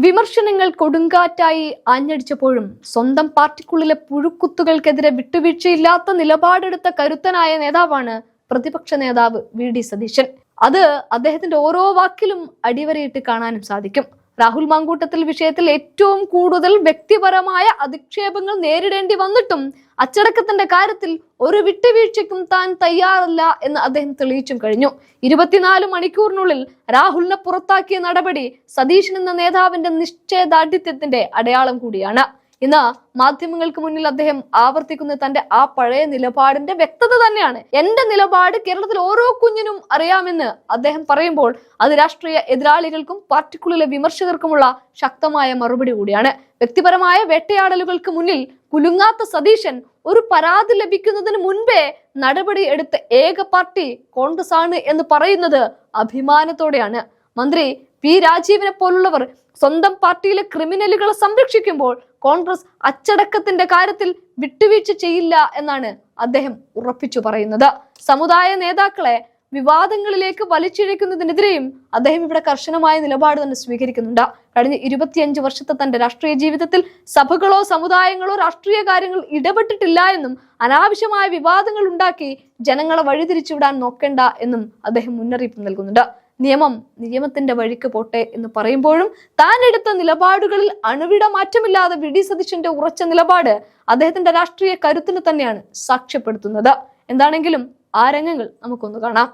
വിമർശനങ്ങൾ കൊടുങ്കാറ്റായി ആഞ്ഞടിച്ചപ്പോഴും സ്വന്തം പാർട്ടിക്കുള്ളിലെ പുഴുക്കുത്തുകൾക്കെതിരെ വിട്ടുവീഴ്ചയില്ലാത്ത നിലപാടെടുത്ത കരുത്തനായ നേതാവാണ് പ്രതിപക്ഷ നേതാവ് വി.ഡി. സതീശൻ. അത് അദ്ദേഹത്തിന്റെ ഓരോ വാക്കിലും അടിവരയിട്ട് കാണാനും സാധിക്കും. രാഹുൽ മാങ്കൂട്ടത്തിൽ വിഷയത്തിൽ ഏറ്റവും കൂടുതൽ വ്യക്തിപരമായ അധിക്ഷേപങ്ങൾ നേരിടേണ്ടി വന്നിട്ടും അച്ചടക്കത്തിന്റെ കാര്യത്തിൽ ഒരു വിട്ടുവീഴ്ചയ്ക്കും താൻ തയ്യാറല്ല എന്ന് അദ്ദേഹം തെളിയിച്ചും കഴിഞ്ഞു. 24 മണിക്കൂറിനുള്ളിൽ രാഹുലിനെ പുറത്താക്കിയ നടപടി സതീശൻ എന്ന നേതാവിന്റെ നിശ്ചയദാർഢ്യത്തിന്റെ അടയാളം കൂടിയാണ്. ഇന്ന് മാധ്യമങ്ങൾക്ക് മുന്നിൽ അദ്ദേഹം ആവർത്തിക്കുന്ന തന്റെ ആ പഴയ നിലപാടിന്റെ വ്യക്തത തന്നെയാണ്. എന്റെ നിലപാട് കേരളത്തിൽ ഓരോ കുഞ്ഞിനും അറിയാമെന്ന് അദ്ദേഹം പറയുമ്പോൾ അത് രാഷ്ട്രീയ എതിരാളികൾക്കും പാർട്ടിക്കുള്ളിലെ വിമർശകർക്കുമുള്ള ശക്തമായ മറുപടി കൂടിയാണ്. വ്യക്തിപരമായ വേട്ടയാടലുകൾക്ക് മുന്നിൽ കുലുങ്ങാത്ത സതീശൻ ഒരു പരാതി ലഭിക്കുന്നതിന് മുൻപേ നടപടി എടുത്ത ഏക പാർട്ടി കോൺഗ്രസ് ആണ് എന്ന് പറയുന്നത് അഭിമാനത്തോടെയാണ്. മന്ത്രി പി രാജീവിനെ പോലുള്ളവർ സ്വന്തം പാർട്ടിയിലെ ക്രിമിനലുകളെ സംരക്ഷിക്കുമ്പോൾ കോൺഗ്രസ് അച്ചടക്കത്തിന്റെ കാര്യത്തിൽ വിട്ടുവീഴ്ച ചെയ്യില്ല എന്നാണ് അദ്ദേഹം ഉറപ്പിച്ചു പറയുന്നത്. സമുദായ നേതാക്കളെ വിവാദങ്ങളിലേക്ക് വലിച്ചിഴക്കുന്നതിനെതിരെയും അദ്ദേഹം ഇവിടെ കർശനമായ നിലപാട് തന്നെ സ്വീകരിക്കുന്നുണ്ട്. കഴിഞ്ഞ 25 വർഷത്തെ തന്റെ രാഷ്ട്രീയ ജീവിതത്തിൽ സഭകളോ സമുദായങ്ങളോ രാഷ്ട്രീയ കാര്യങ്ങൾ ഇടപെട്ടിട്ടില്ല എന്നും അനാവശ്യമായ വിവാദങ്ങൾ ഉണ്ടാക്കി ജനങ്ങളെ വഴിതിരിച്ചുവിടാൻ നോക്കേണ്ട എന്നും അദ്ദേഹം മുന്നറിയിപ്പ് നൽകുന്നുണ്ട്. നിയമം നിയമത്തിന്റെ വഴിക്ക് പോട്ടെ എന്ന് പറയുമ്പോഴും താൻ എടുത്ത നിലപാടുകളിൽ അണുവിട മാറ്റമില്ലാതെ വി.ഡി. സതീശന്റെ ഉറച്ച നിലപാട് അദ്ദേഹത്തിന്റെ രാഷ്ട്രീയ കരുത്തിന് തന്നെയാണ് സാക്ഷ്യപ്പെടുത്തുന്നത്. എന്താണെങ്കിലും ആ രംഗങ്ങൾ നമുക്കൊന്ന് കാണാം.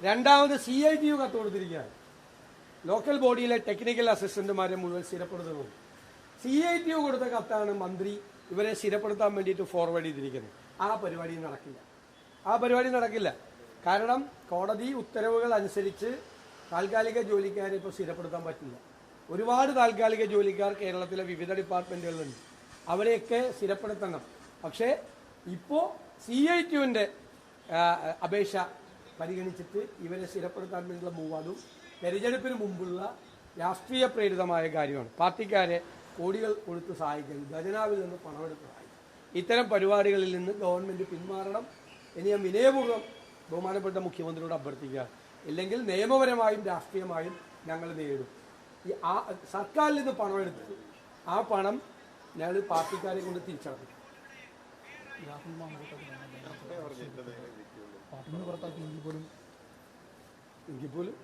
രണ്ടാമത് CITU കത്ത് കൊടുത്തിരിക്കുകയാണ്. ലോക്കൽ ബോഡിയിലെ ടെക്നിക്കൽ അസിസ്റ്റന്റുമാരെ മുഴുവൻ സ്ഥിരപ്പെടുത്തുന്നു. CITU കൊടുത്ത കത്താണ് മന്ത്രി ഇവരെ സ്ഥിരപ്പെടുത്താൻ വേണ്ടിയിട്ട് ഫോർവേഡ് ചെയ്തിരിക്കുന്നത്. ആ പരിപാടി നടക്കില്ല. കാരണം കോടതി ഉത്തരവുകൾ അനുസരിച്ച് താൽക്കാലിക ജോലിക്കാരെ ഇപ്പോൾ സ്ഥിരപ്പെടുത്താൻ പറ്റില്ല. ഒരുപാട് താൽക്കാലിക ജോലിക്കാർ കേരളത്തിലെ വിവിധ ഡിപ്പാർട്ട്മെന്റുകളിലുണ്ട്. അവരെയൊക്കെ സ്ഥിരപ്പെടുത്തണം. പക്ഷേ ഇപ്പോൾ CITUവിന്റെ അപേക്ഷ പരിഗണിച്ചിട്ട് ഇവരെ സ്ഥിരപ്പെടുത്താൻ വേണ്ടിയുള്ള മൂവാതും തെരഞ്ഞെടുപ്പിന് മുമ്പുള്ള രാഷ്ട്രീയ പ്രേരിതമായ കാര്യമാണ്. പാർട്ടിക്കാരെ കോടികൾ കൊടുത്ത് സഹായിക്കുന്നത്, ഖജനാവിൽ നിന്ന് പണമെടുത്ത് സഹായിക്കും. ഇത്തരം പരിപാടികളിൽ നിന്ന് ഗവൺമെന്റ് പിന്മാറണം എന്ന് ഞാൻ വിനയപൂർവ്വം ബഹുമാനപ്പെട്ട മുഖ്യമന്ത്രിയോട് അഭ്യർത്ഥിക്കുക. ഇല്ലെങ്കിൽ നിയമപരമായും രാഷ്ട്രീയമായും ഞങ്ങൾ നേരിടും. സർക്കാരിൽ നിന്ന് പണമെടുത്ത് ആ പണം ഞങ്ങൾ പാർട്ടിക്കാരെ കൊണ്ട് തിരിച്ചടക്കും. എങ്കിൽ പോലും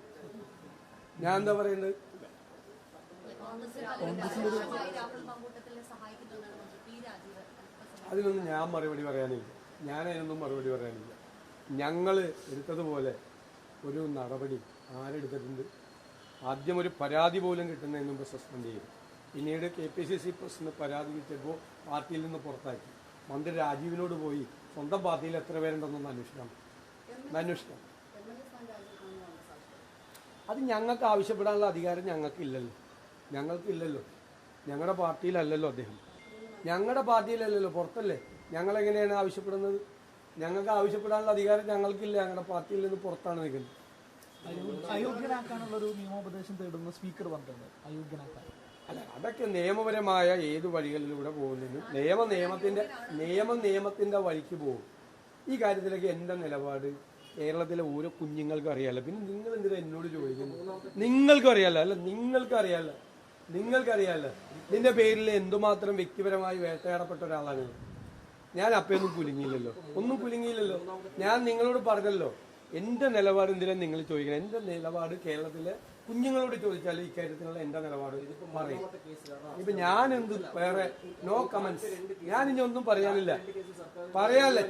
ഞാൻ എന്താ പറയേണ്ടത്? അതിനൊന്നും ഞാൻ മറുപടി പറയാനില്ല. അതിനൊന്നും മറുപടി പറയാനില്ല. ഞങ്ങൾ എടുത്തതുപോലെ ഒരു നടപടി ആരെടുത്തിട്ടുണ്ട്? ആദ്യം ഒരു പരാതി പോലും കിട്ടുന്നതിന് മുമ്പ് സസ്പെൻഡ് ചെയ്തു. പിന്നീട് KPCC പ്രസിഡന്റ് പരാതി കിട്ടിയപ്പോൾ പാർട്ടിയിൽ നിന്ന് പുറത്താക്കി. മന്ത്രി രാജീവിനോട് പോയി സ്വന്തം പാർട്ടിയിൽ എത്ര പേരുണ്ടെന്നൊന്ന് അന്വേഷിക്കണം. അത് ഞങ്ങൾക്ക് ആവശ്യപ്പെടാനുള്ള അധികാരം ഞങ്ങൾക്കില്ലല്ലോ. ഞങ്ങളുടെ പാർട്ടിയിലല്ലല്ലോ അദ്ദേഹം. ഞങ്ങളുടെ പാർട്ടിയിലല്ലല്ലോ, പുറത്തല്ലേ. ഞങ്ങളെങ്ങനെയാണ് ആവശ്യപ്പെടുന്നത്? ഞങ്ങൾക്ക് ആവശ്യപ്പെടാനുള്ള അധികാരം ഞങ്ങൾക്കില്ല. ഞങ്ങളുടെ പാർട്ടിയിൽ നിന്ന് പുറത്താണ് നിൽക്കുന്നത്. അയോഗ്യനാക്കാനുള്ള ഒരു നിയമോപദേശം തേടുന്ന സ്പീക്കർ പറഞ്ഞിട്ടുണ്ട്. അയോഗ്യനാക്കാൻ അല്ല, അതൊക്കെ നിയമപരമായ ഏത് വഴികളിലൂടെ പോകുന്നതിനും നിയമത്തിന്റെ വഴിക്ക് പോകും. ഈ കാര്യത്തിലൊക്കെ എന്റെ നിലപാട് കേരളത്തിലെ ഓരോ കുഞ്ഞുങ്ങൾക്കും അറിയാലോ. പിന്നെ നിങ്ങൾ എന്തിനാ എന്നോട് ചോദിക്കുന്നു? നിങ്ങൾക്കറിയാലോ നിന്റെ പേരിൽ എന്തുമാത്രം വ്യക്തിപരമായി വേട്ടയാടപ്പെട്ട ഒരാളാണ് ഞാൻ. അപ്പൊന്നും കുലുങ്ങിയില്ലല്ലോ. ഞാൻ നിങ്ങളോട് പറഞ്ഞല്ലോ എന്റെ നിലപാട്. എന്തിനാ നിങ്ങൾ ചോദിക്കണം? എന്റെ നിലപാട് കേരളത്തിലെ കുഞ്ഞുങ്ങളോട് ചോദിച്ചാൽ ഇക്കാര്യത്തിലുള്ള എന്റെ നിലപാട് പറയും. ഇപ്പൊ ഞാൻ എന്ത് വേറെ നോ കമന്റ്സ്. ഞാൻ ഇനി ഒന്നും പറയാനില്ല.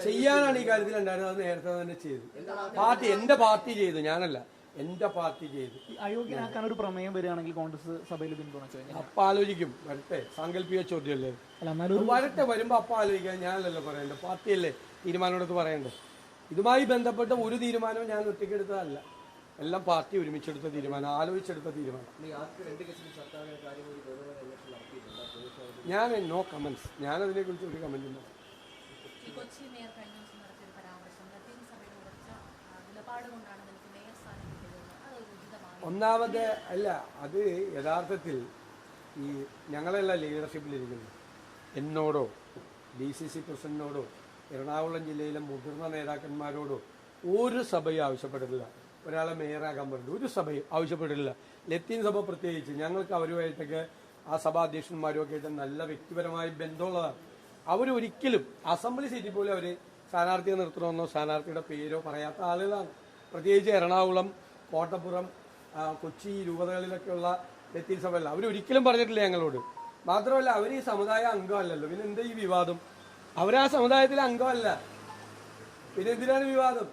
ചെയ്യാനാണ് ഈ കാര്യത്തിൽ ഉണ്ടായിരുന്നത്. അത് നേരത്തെ തന്നെ ചെയ്തു. എന്റെ പാർട്ടി ചെയ്തു, ഞാനല്ല. എന്റെ പാർട്ടി ചെയ്തു. അയോഗ്യനാക്കാൻ ഒരു പ്രമേയം വരികയാണെങ്കിൽ കോൺഗ്രസ് സഭയിൽ പിന്തുണച്ചു അപ്പൊ ആലോചിക്കും. വരട്ടെ, സാങ്കല്പിക ചോദ്യമല്ലേ. വരുമ്പോ അപ്പൊ ആലോചിക്കാൻ ഞാനല്ലല്ലോ പറയണ്ടേ, പാർട്ടിയല്ലേ തീരുമാനമെടുത്ത് പറയണ്ടേ. ഇതുമായി ബന്ധപ്പെട്ട ഒരു തീരുമാനവും ഞാൻ ഒറ്റയ്ക്കെടുത്തതല്ല. എല്ലാം പാർട്ടി ഒരുമിച്ചെടുത്ത തീരുമാനം, ആലോചിച്ചെടുത്ത തീരുമാനം. ഞാൻ നോ കമന്റ്സ്. ഞാൻ അതിനെ കുറിച്ച് ഒരു കമന്റ് ഇല്ല. ഒന്നാമത് അല്ല, അത് യഥാർത്ഥത്തിൽ ഈ ഞങ്ങളെല്ലാം ലീഡർഷിപ്പിലിരിക്കുന്നു. എന്നോടോ DCC പ്രസിഡന്റിനോടോ എറണാകുളം ജില്ലയിലെ മുതിർന്ന നേതാക്കന്മാരോടോ ഒരു സഭയും ആവശ്യപ്പെട്ടിട്ടില്ല. ഒരാളെ മേയറാക്കാൻ പറഞ്ഞു ഒരു സഭയും ആവശ്യപ്പെട്ടിട്ടില്ല. ലത്തീൻ സഭ പ്രത്യേകിച്ച് ഞങ്ങൾക്ക് അവരുമായിട്ടൊക്കെ ആ സഭാ അധ്യക്ഷന്മാരും ഒക്കെ ആയിട്ട് നല്ല വ്യക്തിപരമായ ബന്ധമുള്ളതാണ്. അവരൊരിക്കലും അസംബ്ലി സീറ്റിൽ പോലും അവർ സ്ഥാനാർത്ഥിയെ നിർത്തണമെന്നോ സ്ഥാനാർത്ഥിയുടെ പേരോ പറയാത്ത ആളുകളാണ്. പ്രത്യേകിച്ച് എറണാകുളം, കോട്ടപ്പുറം, കൊച്ചി രൂപതകളിലൊക്കെയുള്ള ലത്തീൻ സഭകളിൽ അവരൊരിക്കലും പറഞ്ഞിട്ടില്ല ഞങ്ങളോട്. മാത്രമല്ല അവർ ഈ സമുദായ അംഗമല്ലല്ലോ, പിന്നെ എന്താ ഈ വിവാദം? അവരാ സമുദായത്തിലെ അംഗമല്ല, പിന്നെ എന്തിനാണ് വിവാദം?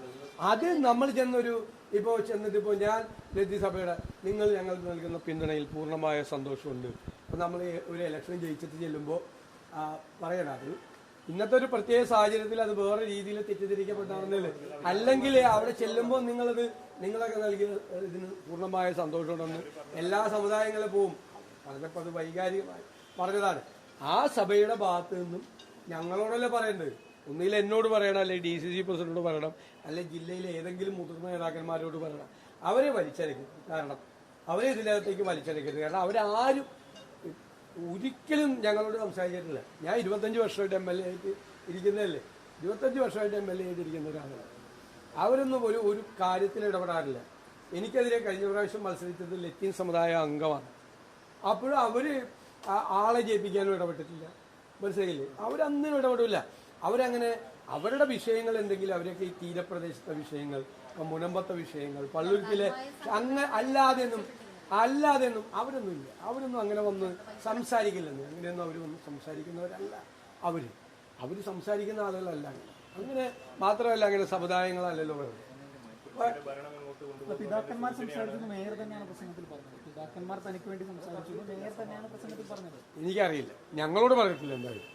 അത് നമ്മൾ ചെന്നിട്ടിപ്പോ ഞാൻ ലത്തീൻ സഭയുടെ നിങ്ങൾ ഞങ്ങൾക്ക് നൽകുന്ന പിന്തുണയിൽ പൂർണ്ണമായ സന്തോഷമുണ്ട്. അപ്പൊ നമ്മൾ ഒരു ഇലക്ഷൻ ജയിച്ചിട്ട് ചെല്ലുമ്പോൾ പറയണത് ഇന്നത്തെ ഒരു പ്രത്യേക സാഹചര്യത്തിൽ അത് വേറെ രീതിയിൽ തെറ്റിദ്ധരിക്കപ്പെട്ടാണെന്നില്ല. അല്ലെങ്കിൽ അവിടെ ചെല്ലുമ്പോൾ നിങ്ങളൊക്കെ നൽകിയ ഇതിന് പൂർണ്ണമായ സന്തോഷമുണ്ടെന്ന് എല്ലാ സമുദായങ്ങളും പോവും. പറഞ്ഞപ്പോൾ അത് വൈകാരികമായി പറഞ്ഞതാണ്. ആ സഭയുടെ ഭാഗത്ത് നിന്നും ഞങ്ങളോടല്ലേ പറയേണ്ടത്. ഒന്നുകിൽ എന്നോട് പറയണം, അല്ലെങ്കിൽ DCC പ്രസിഡന്റോട് പറയണം, അല്ലെങ്കിൽ ജില്ലയിലെ ഏതെങ്കിലും മുതിർന്ന നേതാക്കന്മാരോട് പറയണം. അവരെ വലിച്ചെടുക്കരുത്. കാരണം അവരെ ഇതിനകത്തേക്ക് വലിച്ചെടുക്കരുത്. കാരണം അവരാരും ഒരിക്കലും ഞങ്ങളോട് സംസാരിച്ചിട്ടില്ല. ഞാൻ 25 വർഷമായിട്ട് MLA ആയിട്ട് ഇരിക്കുന്നതല്ലേ, 25 വർഷമായിട്ട് MLA ആയിട്ട് ഇരിക്കുന്ന ഒരാളാണ്. അവരൊന്നും ഒരു കാര്യത്തിൽ ഇടപെടാറില്ല. എനിക്കെതിരെ കഴിഞ്ഞ പ്രാവശ്യം മത്സരിച്ചത് ലത്തീൻ സമുദായ അംഗമാണ്. അപ്പോഴും അവര് ആളെ ജയിപ്പിക്കാനും ഇടപെട്ടിട്ടില്ല. മനസ്സിലായില്ലേ? അവരൊന്നിനും ഇടപെടില്ല. അവരങ്ങനെ അവരുടെ വിഷയങ്ങൾ എന്തെങ്കിലും അവരൊക്കെ ഈ തീരപ്രദേശത്തെ വിഷയങ്ങൾ, മുനമ്പത്തെ വിഷയങ്ങൾ, പള്ളുരുത്തിലെ അല്ലാതെയൊന്നും അവരൊന്നുമില്ല. അവരൊന്നും അങ്ങനെ വന്ന് സംസാരിക്കില്ലെന്ന്. അങ്ങനെയൊന്നും അവർ വന്ന് സംസാരിക്കുന്നവരല്ല. അവര് സംസാരിക്കുന്ന ആളുകളല്ല. അങ്ങനെ മാത്രമല്ല, അങ്ങനെ സമുദായങ്ങളല്ലല്ലോ പറയുന്നത്. പിതാക്കന്മാർ സംസാരിച്ചത് മേയർ തന്നെയാണ് പ്രസംഗത്തിൽ പറഞ്ഞത്. പിതാക്കന്മാർ തനിക്ക് വേണ്ടി സംസാരിച്ചത് മേയർ തന്നെയാണ് പ്രസംഗത്തിൽ പറഞ്ഞത്. എനിക്കറിയില്ല, ഞങ്ങളോട് പറഞ്ഞിട്ടില്ല. എന്തായാലും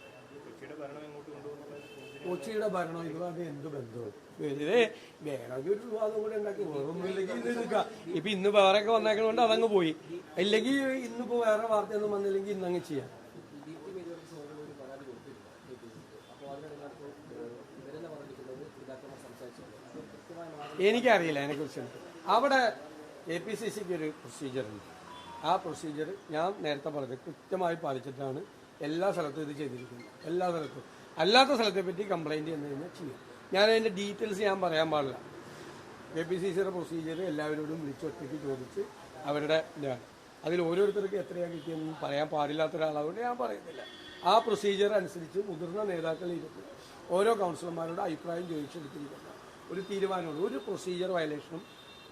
കൊച്ചിയുടെ ഭരണം ഇതുമായിട്ട് എന്ത് ബന്ധവും? വെറുതെ വേണമെങ്കിൽ ഒരു വിവാദം കൂടെ ഉണ്ടാക്കി വേറൊന്നുമില്ലെങ്കിൽ ഇത് എടുക്കുക. ഇപ്പൊ ഇന്ന് വേറെയൊക്കെ വന്നേക്കണോണ്ട് അതങ്ങ് പോയി. അല്ലെങ്കിൽ ഇന്നിപ്പോ വേറെ വാർത്തയൊന്നും വന്നില്ലെങ്കിൽ ഇന്നങ്ങ് ചെയ്യാം. എനിക്കറിയില്ല അതിനെക്കുറിച്ച്. അവിടെ APCCക്ക് ഒരു പ്രൊസീജിയറുണ്ട്. ആ പ്രൊസീജിയർ ഞാൻ നേരത്തെ പറഞ്ഞത് കൃത്യമായി പാലിച്ചിട്ടാണ് എല്ലാ സ്ഥലത്തും ഇത് ചെയ്തിരിക്കുന്നത്. എല്ലാ സ്ഥലത്തും. അല്ലാത്ത സ്ഥലത്തെ പറ്റി കംപ്ലൈന്റ് എന്ന് കഴിഞ്ഞാൽ ചെയ്യാം. ഞാൻ അതിന്റെ ഡീറ്റെയിൽസ് ഞാൻ പറയാൻ പാടില്ല. APCCയുടെ പ്രൊസീജിയർ എല്ലാവരോടും വിളിച്ചൊറ്റയ്ക്ക് ചോദിച്ച് അവരുടെ അതിൽ ഓരോരുത്തർക്ക് എത്രയാണ് കിട്ടിയെന്ന് പറയാൻ പാടില്ലാത്ത ഒരാളായതുകൊണ്ട് ഞാൻ പറയുന്നില്ല. ആ പ്രൊസീജിയർ അനുസരിച്ച് മുതിർന്ന നേതാക്കൾ ഇരുത്തി ഓരോ കൗൺസിലർമാരുടെ അഭിപ്രായം ചോദിച്ചെടുത്തിരിക്കുന്ന ഒരു തീരുമാനമുണ്ട്. ഒരു പ്രൊസീജിയർ വയലേഷനും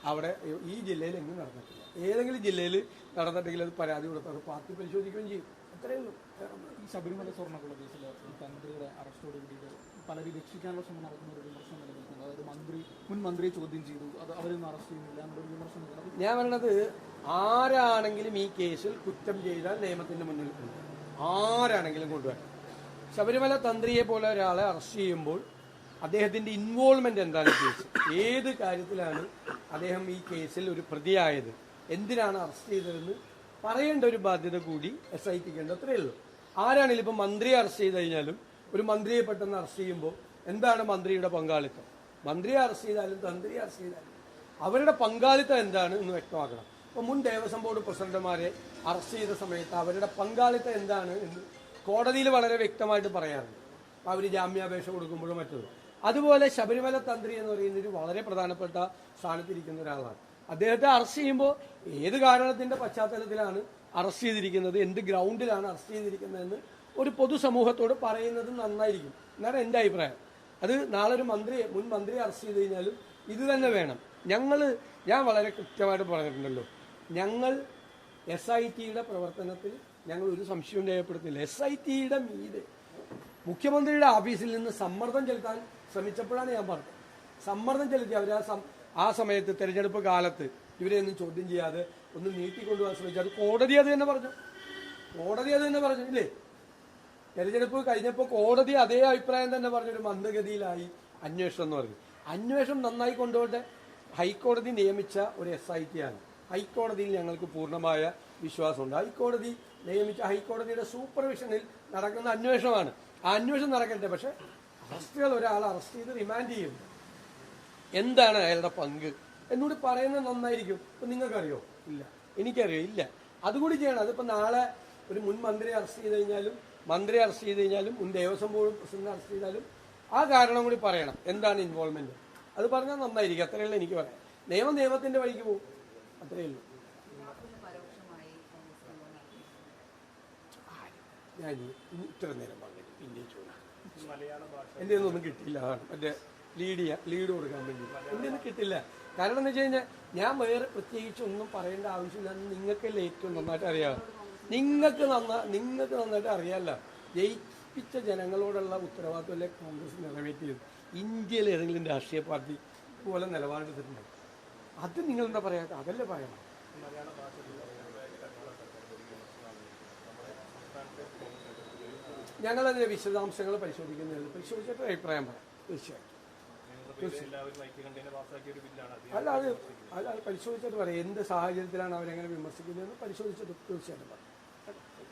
അവിടെ ഈ ജില്ലയിൽ എങ്ങും നടന്നിട്ടില്ല. ഏതെങ്കിലും ജില്ലയിൽ നടന്നിട്ടെങ്കിൽ അത് പരാതി കൊടുത്താൽ പാർട്ടി പരിശോധിക്കുകയും ചെയ്യും. അത്രയേ ഉള്ളൂ. ഈ ശബരിമല സ്വർണ്ണക്കുള്ള കേസിൽ തന്ത്രിയുടെ അറസ്റ്റോട് കൂടിയിട്ട് പലരും രക്ഷിക്കാനുള്ള ശ്രമം നടക്കുന്ന ഒരു വിമർശനം നിലനിൽക്കുന്നത്. അതായത് മുൻ മന്ത്രിയെ ചോദ്യം ചെയ്തു, അത് അവരൊന്നും അറസ്റ്റ് ചെയ്യുന്നില്ല എന്നൊരു വിമർശനം. ഞാൻ പറയണത്, ആരാണെങ്കിലും ഈ കേസിൽ കുറ്റം ചെയ്താൽ നിയമത്തിന്റെ മുന്നിൽ കൊണ്ടുവരും. ആരാണെങ്കിലും കൊണ്ടുവരാം. ശബരിമല തന്ത്രിയെ പോലെ ഒരാളെ അറസ്റ്റ് ചെയ്യുമ്പോൾ അദ്ദേഹത്തിന്റെ ഇൻവോൾവ്മെന്റ് എന്താണ് കേസ്, ഏത് കാര്യത്തിലാണ് അദ്ദേഹം ഈ കേസിൽ ഒരു പ്രതിയായത്, എന്തിനാണ് അറസ്റ്റ് ചെയ്തതെന്ന് പറയേണ്ട ഒരു ബാധ്യത കൂടി SITക്ക് ഉണ്ട്. അത്രയേ ഉള്ളൂ. ആരാണെങ്കിലും ഇപ്പം മന്ത്രിയെ അറസ്റ്റ് ചെയ്ത് കഴിഞ്ഞാലും ഒരു മന്ത്രിയെ പെട്ടെന്ന് അറസ്റ്റ് ചെയ്യുമ്പോൾ എന്താണ് മന്ത്രിയുടെ പങ്കാളിത്തം? മന്ത്രിയെ അറസ്റ്റ് ചെയ്താലും തന്ത്രിയെ അറസ്റ്റ് ചെയ്താലും അവരുടെ പങ്കാളിത്തം എന്താണ് എന്ന് വ്യക്തമാക്കണം. ഇപ്പം മുൻ ദേവസ്വം ബോർഡ് പ്രസിഡന്റുമാരെ അറസ്റ്റ് ചെയ്ത സമയത്ത് അവരുടെ പങ്കാളിത്തം എന്താണ് എന്ന് കോടതിയിൽ വളരെ വ്യക്തമായിട്ട് പറയാറുണ്ട്. അവർ ജാമ്യാപേക്ഷ കൊടുക്കുമ്പോഴും മറ്റൊരു. അതുപോലെ ശബരിമല തന്ത്രി എന്ന് പറയുന്നത് വളരെ പ്രധാനപ്പെട്ട സ്ഥാനത്തിരിക്കുന്ന ഒരാളാണ്. അദ്ദേഹത്തെ അറസ്റ്റ് ചെയ്യുമ്പോൾ ഏത് കാരണത്തിന്റെ പശ്ചാത്തലത്തിലാണ് അറസ്റ്റ് ചെയ്തിരിക്കുന്നത്, എന്ത് ഗ്രൗണ്ടിലാണ് അറസ്റ്റ് ചെയ്തിരിക്കുന്നതെന്ന് ഒരു പൊതുസമൂഹത്തോട് പറയുന്നത് നന്നായിരിക്കും എന്നാണ് എൻ്റെ അഭിപ്രായം. അത് നാളെ ഒരു മുൻ മന്ത്രിയെ അറസ്റ്റ് ചെയ്ത് കഴിഞ്ഞാലും ഇത് തന്നെ വേണം. ഞാൻ വളരെ കൃത്യമായിട്ട് പറഞ്ഞിട്ടുണ്ടല്ലോ, ഞങ്ങൾ SITയുടെ പ്രവർത്തനത്തിൽ ഞങ്ങൾ ഒരു സംശയവും രേഖപ്പെടുത്തില്ല. SITയുടെ മീതെ മുഖ്യമന്ത്രിയുടെ ഓഫീസിൽ നിന്ന് സമ്മർദ്ദം ചെലുത്താൻ ശ്രമിച്ചപ്പോഴാണ് ഞാൻ പറഞ്ഞത്. സമ്മർദ്ദം ചെലുത്തി അവർ ആ സമയത്ത് തെരഞ്ഞെടുപ്പ് കാലത്ത് ഇവരെയൊന്നും ചോദ്യം ചെയ്യാതെ ഒന്ന് നീട്ടിക്കൊണ്ടുപോകാൻ ശ്രമിച്ചു. അത് കോടതി അത് തന്നെ പറഞ്ഞു ഇല്ലേ? തെരഞ്ഞെടുപ്പ് കഴിഞ്ഞപ്പോൾ കോടതി അതേ അഭിപ്രായം തന്നെ പറഞ്ഞൊരു മന്ദഗതിയിലായി അന്വേഷണം എന്ന് പറഞ്ഞു. അന്വേഷണം നന്നായി കൊണ്ടുപോട്ടെ. ഹൈക്കോടതി നിയമിച്ച ഒരു SIT ആണ്. ഹൈക്കോടതിയിൽ ഞങ്ങൾക്ക് പൂർണ്ണമായ വിശ്വാസമുണ്ട്. ഹൈക്കോടതിയുടെ സൂപ്പർവിഷനിൽ നടക്കുന്ന അന്വേഷണമാണ്. ആ അന്വേഷണം നടക്കട്ടെ. പക്ഷെ ഒരാളെ അറസ്റ്റ് ചെയ്ത് റിമാൻഡ് ചെയ്യും. എന്താണ് അയാളുടെ പങ്ക് എന്നോട് പറയുന്നത് നന്നായിരിക്കും. ഇപ്പൊ നിങ്ങൾക്കറിയോ? ഇല്ല. എനിക്കറിയോ? ഇല്ല. അതുകൂടി ചെയ്യണം. അതിപ്പോ നാളെ ഒരു മുൻ മന്ത്രിയെ അറസ്റ്റ് ചെയ്ത് കഴിഞ്ഞാലും മുൻ ദേവസ്വം ബോർഡ് പ്രസിഡന്റ് അറസ്റ്റ് ചെയ്താലും ആ കാരണം കൂടി പറയണം. എന്താണ് ഇൻവോൾവ്മെന്റ്? അത് പറഞ്ഞാൽ നന്നായിരിക്കും. അത്രയല്ല എനിക്ക് പറയാം. നിയമത്തിന്റെ വഴിക്ക് പോകും. അത്രയേ ഉള്ളൂ. ഞാൻ ഇനി ഇത്ര നേരം പറഞ്ഞിട്ട് പിന്നെ ചോദിക്കും എൻ്റെ ഒന്നും കിട്ടിയില്ല. അതാണ് മറ്റേ ലീഡ് കൊടുക്കാൻ വേണ്ടി എൻ്റെ ഒന്നും കിട്ടില്ല. കാരണം എന്ന് വെച്ച് കഴിഞ്ഞാൽ ഞാൻ വേറെ പ്രത്യേകിച്ച് ഒന്നും പറയേണ്ട ആവശ്യമില്ല. നിങ്ങൾക്കല്ലേ ഏറ്റവും നന്നായിട്ട് അറിയാം. നിങ്ങൾക്ക് നന്നായിട്ട് അറിയാമല്ലോ. ജയിപ്പിച്ച ജനങ്ങളോടുള്ള ഉത്തരവാദിത്വമല്ലേ കോൺഗ്രസ് നിറവേറ്റിയത്. ഇന്ത്യയിൽ ഏതെങ്കിലും രാഷ്ട്രീയ പാർട്ടി പോലെ നിലപാടെടുത്തിട്ടുണ്ട്. അത് നിങ്ങളെന്താ പറയാത്ത? അതല്ലേ പറയണം. ഞങ്ങളതിൻ്റെ വിശദാംശങ്ങൾ പരിശോധിച്ചിട്ട് അഭിപ്രായം പറയാം. തീർച്ചയായിട്ടും അല്ല അത് പരിശോധിച്ചിട്ട് പറയാം. എന്ത് സാഹചര്യത്തിലാണ് അവരെങ്ങനെ വിമർശിക്കുന്നതെന്ന് പരിശോധിച്ചിട്ട് തീർച്ചയായിട്ടും പറയാം.